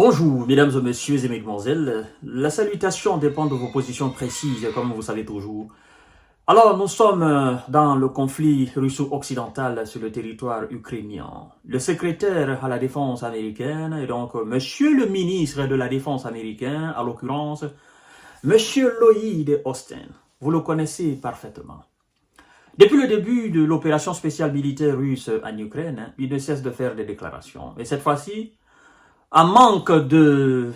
Bonjour, mesdames et messieurs et mesdemoiselles. La salutation dépend de vos positions précises, comme vous savez toujours. Alors, nous sommes dans le conflit russo-occidental sur le territoire ukrainien. Le secrétaire à la défense américaine, et donc monsieur le ministre de la défense américain, à l'occurrence, monsieur Lloyd Austin. Vous le connaissez parfaitement. Depuis le début de l'opération spéciale militaire russe en Ukraine, il ne cesse de faire des déclarations. Et cette fois-ci, en manque de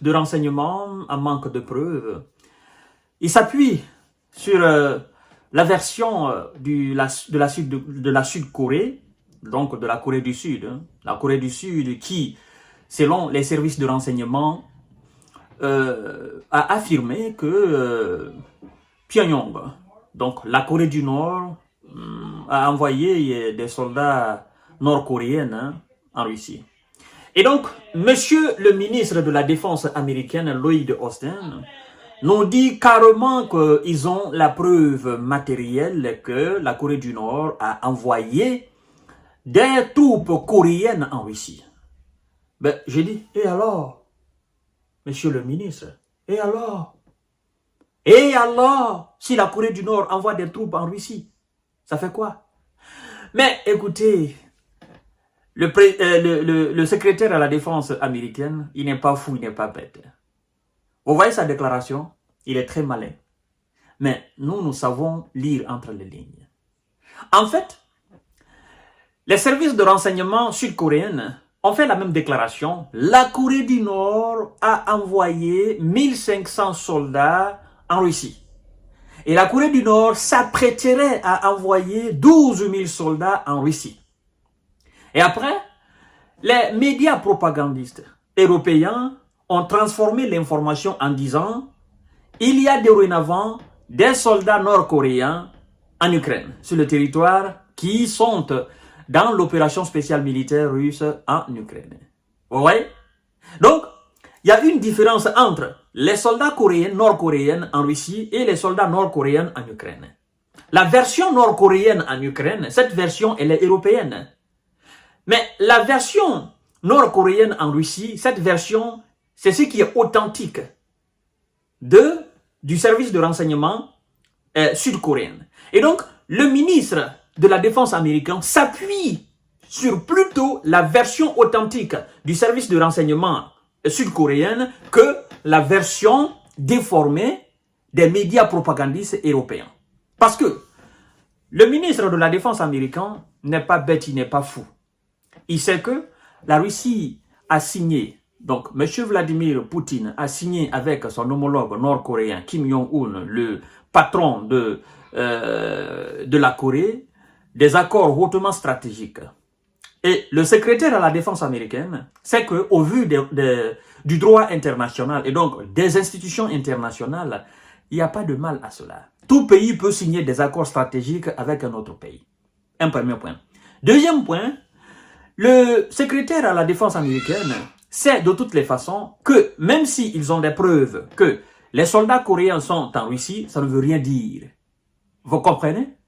renseignements, en manque de preuves, il s'appuie sur la version de la Sud-Corée, donc de la Corée du Sud. La Corée du Sud qui, selon les services de renseignement, a affirmé que Pyongyang, donc la Corée du Nord, a envoyé des soldats nord-coréens en Russie. Et donc, monsieur le ministre de la Défense américaine, Lloyd Austin, nous dit carrément qu'ils ont la preuve matérielle que la Corée du Nord a envoyé des troupes coréennes en Russie. Ben, j'ai dit, et alors, monsieur le ministre, et alors? Et alors, si la Corée du Nord envoie des troupes en Russie, ça fait quoi? Mais écoutez, le secrétaire à la défense américaine, il n'est pas fou, il n'est pas bête. Vous voyez sa déclaration? Il est très malin. Mais nous savons lire entre les lignes. En fait, les services de renseignement sud-coréens ont fait la même déclaration. La Corée du Nord a envoyé 1500 soldats en Russie. Et la Corée du Nord s'apprêterait à envoyer 12 000 soldats en Russie. Et après, les médias propagandistes européens ont transformé l'information en disant « Il y a dorénavant des soldats nord-coréens en Ukraine, sur le territoire, qui sont dans l'opération spéciale militaire russe en Ukraine. » Vous voyez? Donc, il y a une différence entre les soldats coréens, nord-coréens en Russie et les soldats nord-coréens en Ukraine. La version nord-coréenne en Ukraine, cette version, elle est européenne. Mais la version nord-coréenne en Russie, cette version, c'est ce qui est authentique du service de renseignement sud-coréen. Et donc, le ministre de la Défense américain s'appuie sur plutôt la version authentique du service de renseignement sud-coréen que la version déformée des médias propagandistes européens. Parce que le ministre de la Défense américain n'est pas bête, il n'est pas fou. Il sait que la Russie a signé, donc M. Vladimir Poutine a signé avec son homologue nord-coréen Kim Jong-un, le patron de la Corée, des accords hautement stratégiques. Et le secrétaire à la défense américaine sait qu'au vu du droit international et donc des institutions internationales, il n'y a pas de mal à cela. Tout pays peut signer des accords stratégiques avec un autre pays. Un premier point. Deuxième point, le secrétaire à la défense américaine sait de toutes les façons que même s'ils ont des preuves que les soldats coréens sont en Russie, ça ne veut rien dire. Vous comprenez?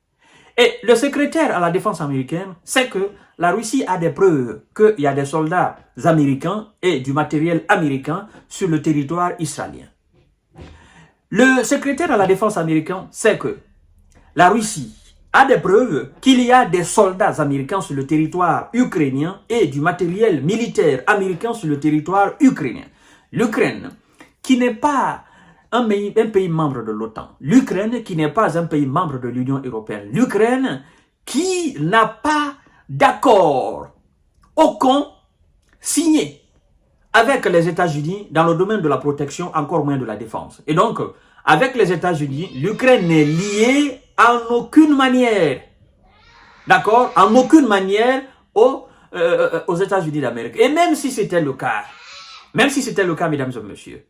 Et le secrétaire à la défense américaine sait que la Russie a des preuves qu'il y a des soldats américains et du matériel américain sur le territoire israélien. Le secrétaire à la défense américain sait que la Russie a des preuves qu'il y a des soldats américains sur le territoire ukrainien et du matériel militaire américain sur le territoire ukrainien. L'Ukraine, qui n'est pas un pays membre de l'OTAN, l'Ukraine qui n'est pas un pays membre de l'Union européenne, l'Ukraine qui n'a pas d'accord aucun signé avec les États-Unis dans le domaine de la protection, encore moins de la défense. Et donc, avec les États-Unis, l'Ukraine n'est liée en aucune manière, d'accord, en aucune manière aux États-Unis d'Amérique. Et même si c'était le cas, mesdames et messieurs,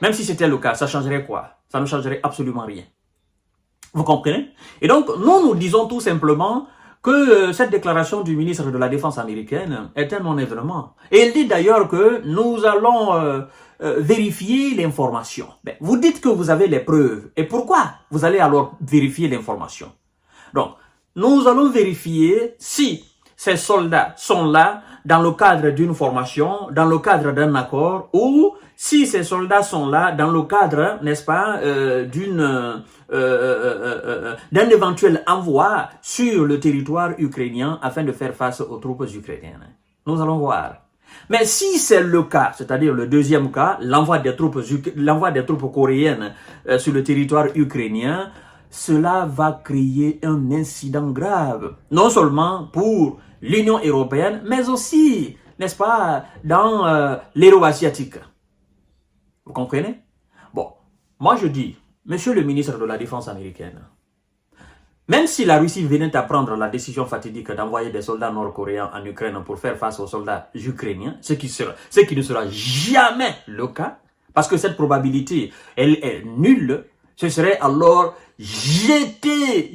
même si c'était le cas, ça changerait quoi? Ça ne changerait absolument rien. Vous comprenez? Et donc, nous disons tout simplement que cette déclaration du ministre de la Défense américaine est un non-événement. Et il dit d'ailleurs que nous allons vérifier l'information. Ben, vous dites que vous avez les preuves. Et pourquoi vous allez alors vérifier l'information? Donc, nous allons vérifier si ces soldats sont là dans le cadre d'une formation, dans le cadre d'un accord, ou si ces soldats sont là dans le cadre, n'est-ce pas, d'un éventuel envoi sur le territoire ukrainien afin de faire face aux troupes ukrainiennes. Nous allons voir. Mais si c'est le cas, c'est-à-dire le deuxième cas, l'envoi des troupes coréennes sur le territoire ukrainien, cela va créer un incident grave, non seulement pour l'Union européenne, mais aussi, n'est-ce pas, dans l'Euro-asiatique. Vous comprenez? Bon, moi je dis, monsieur le ministre de la Défense américaine, même si la Russie venait à prendre la décision fatidique d'envoyer des soldats nord-coréens en Ukraine pour faire face aux soldats ukrainiens, ce qui ne sera jamais le cas, parce que cette probabilité, elle est nulle, ce serait alors jeter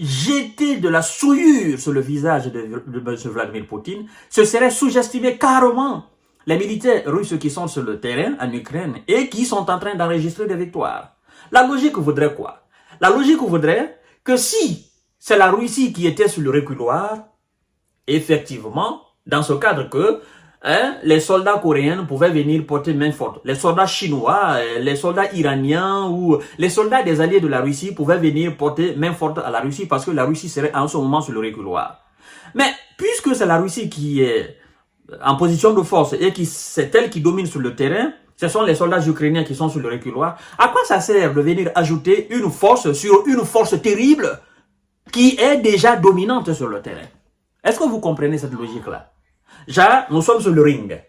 de la souillure sur le visage de M. Vladimir Poutine, ce serait sous-estimer carrément les militaires russes qui sont sur le terrain en Ukraine et qui sont en train d'enregistrer des victoires. La logique voudrait quoi? La logique voudrait que si c'est la Russie qui était sur le reculoir, effectivement, dans ce cadre que les soldats coréens pouvaient venir porter main forte. Les soldats chinois, les soldats iraniens ou les soldats des alliés de la Russie pouvaient venir porter main forte à la Russie parce que la Russie serait en ce moment sur le reculoir. Mais puisque c'est la Russie qui est en position de force et c'est elle qui domine sur le terrain, ce sont les soldats ukrainiens qui sont sur le reculoir, à quoi ça sert de venir ajouter une force sur une force terrible qui est déjà dominante sur le terrain? Est-ce que vous comprenez cette logique-là? Genre, nous sommes sur le ring.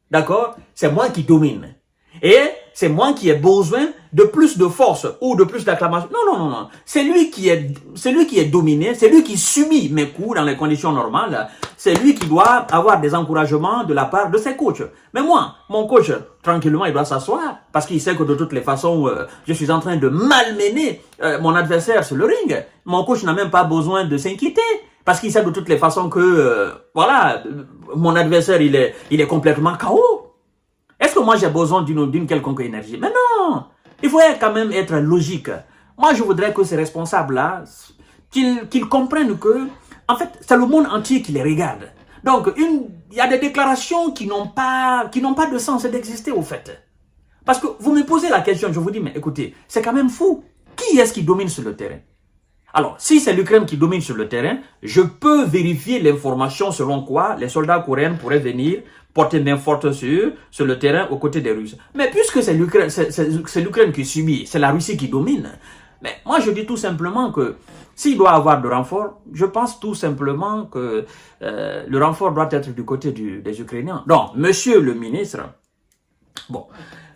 D'accord? C'est moi qui domine. Et c'est moi qui ai besoin de plus de force ou de plus d'acclamation. Non. C'est lui qui est dominé, c'est lui qui subit mes coups dans les conditions normales. C'est lui qui doit avoir des encouragements de la part de ses coachs. Mais moi, mon coach, tranquillement, il doit s'asseoir parce qu'il sait que de toutes les façons, je suis en train de malmener mon adversaire sur le ring. Mon coach n'a même pas besoin de s'inquiéter. Parce qu'il sait de toutes les façons que, voilà, mon adversaire, il est complètement KO. Est-ce que moi j'ai besoin d'une quelconque énergie? Mais non! Il faut quand même être logique. Moi, je voudrais que ces responsables-là, qu'ils comprennent que, en fait, c'est le monde entier qui les regarde. Donc, il y a des déclarations qui n'ont pas de sens d'exister, au fait. Parce que vous me posez la question, je vous dis, mais écoutez, c'est quand même fou. Qui est-ce qui domine sur le terrain? Alors, si c'est l'Ukraine qui domine sur le terrain, je peux vérifier l'information selon quoi les soldats coréens pourraient venir porter main forte sur le terrain aux côtés des Russes. Mais puisque c'est l'Ukraine qui subit, c'est la Russie qui domine, mais moi je dis tout simplement que s'il doit avoir de renfort, je pense tout simplement que le renfort doit être du côté des Ukrainiens. Donc, monsieur le ministre, bon,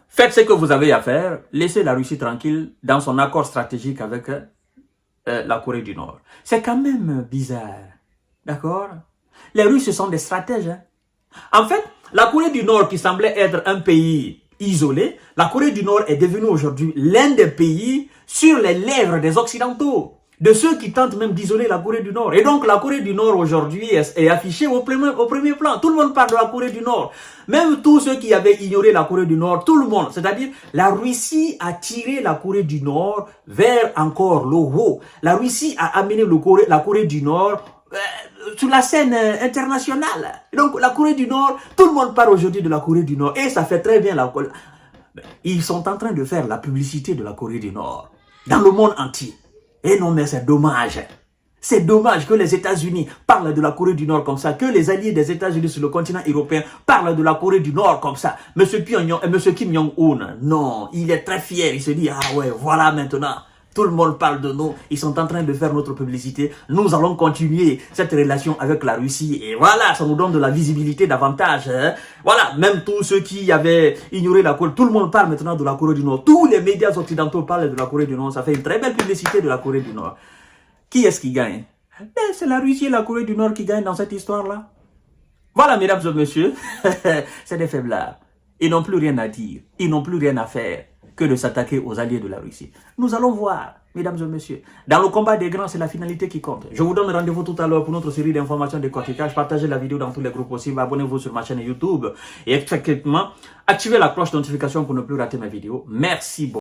faites ce que vous avez à faire, laissez la Russie tranquille dans son accord stratégique avec la Corée du Nord. C'est quand même bizarre, d'accord? Les Russes sont des stratèges. Hein? En fait, la Corée du Nord qui semblait être un pays isolé, la Corée du Nord est devenue aujourd'hui l'un des pays sur les lèvres des Occidentaux, de ceux qui tentent même d'isoler la Corée du Nord. Et donc la Corée du Nord aujourd'hui est affichée au premier plan. Tout le monde parle de la Corée du Nord. Même tous ceux qui avaient ignoré la Corée du Nord, tout le monde. C'est-à-dire, la Russie a tiré la Corée du Nord vers encore le haut. La Russie a amené la Corée du Nord sur la scène internationale. Donc la Corée du Nord, tout le monde parle aujourd'hui de la Corée du Nord. Et ça fait très bien la Corée. Ils sont en train de faire la publicité de la Corée du Nord dans le monde entier. Et non, mais c'est dommage. C'est dommage que les États-Unis parlent de la Corée du Nord comme ça, que les alliés des États-Unis sur le continent européen parlent de la Corée du Nord comme ça. Monsieur Kim Jong-un, non, il est très fier. Il se dit, ah ouais, voilà maintenant. Tout le monde parle de nous. Ils sont en train de faire notre publicité. Nous allons continuer cette relation avec la Russie. Et voilà, ça nous donne de la visibilité davantage. Hein? Voilà, même tous ceux qui avaient ignoré la Corée, tout le monde parle maintenant de la Corée du Nord. Tous les médias occidentaux parlent de la Corée du Nord. Ça fait une très belle publicité de la Corée du Nord. Qui est-ce qui gagne? C'est la Russie et la Corée du Nord qui gagnent dans cette histoire-là. Voilà, mesdames et messieurs, c'est des faiblards. Ils n'ont plus rien à dire. Ils n'ont plus rien à faire que de s'attaquer aux alliés de la Russie. Nous allons voir, mesdames et messieurs. Dans le combat des grands, c'est la finalité qui compte. Je vous donne rendez-vous tout à l'heure pour notre série d'informations de décortiquage. Partagez la vidéo dans tous les groupes possibles. Abonnez-vous sur ma chaîne YouTube. Et effectivement, activez la cloche de notification pour ne plus rater mes vidéos. Merci beaucoup.